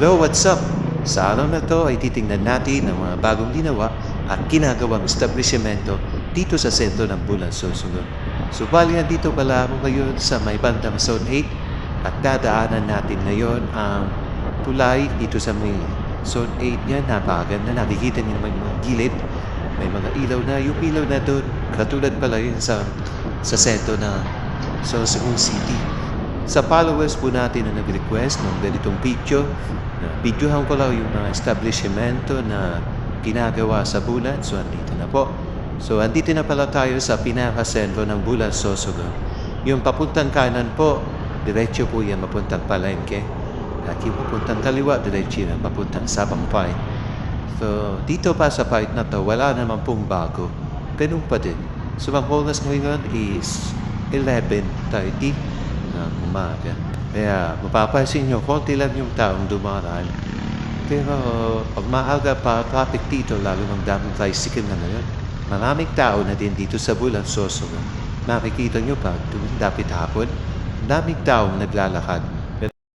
Hello, what's up? Sa araw na to ay titingnan natin ang mga bagong ginawa at ginagawang establishmento dito sa sentro ng Bulan Sorsogon. Subali nandito pala ako ngayon sa may bandang Zone 8 at dadaanan natin ngayon ang tulay dito sa may Zone 8 niya. Napakaganda, nakikita niyo naman yung mga gilid. May mga ilaw na, yung ilaw na doon, katulad pala yun sa sentro na Sorsogon City. Sa followers po natin na nag-request ng ganitong video, na videohan ko lang yung mga establishmento na ginagawa sa Bulan. So, andito na po. So, andito na pala tayo sa pinakasentro ng Bulan, Sorsogon. Yung papuntang kanan po, diretso po yan mapuntang Palengke. At yung papuntang kaliwa, diretso yan mapuntang Sabang Point. So, dito pa sa part na to, wala naman pong bago. Ganun pa din. So, ang oras ngayon is 11:30 ng umaga. Kaya mapapansin nyo, konti lang yung taong dumaraan. Pero pag maaga pa, traffic dito, lalo ng daming tricycle na ngayon. Maraming tao na din dito sa Bulan, Sorsogon. Makikita nyo pa, dapit hapon, daming taong naglalakad.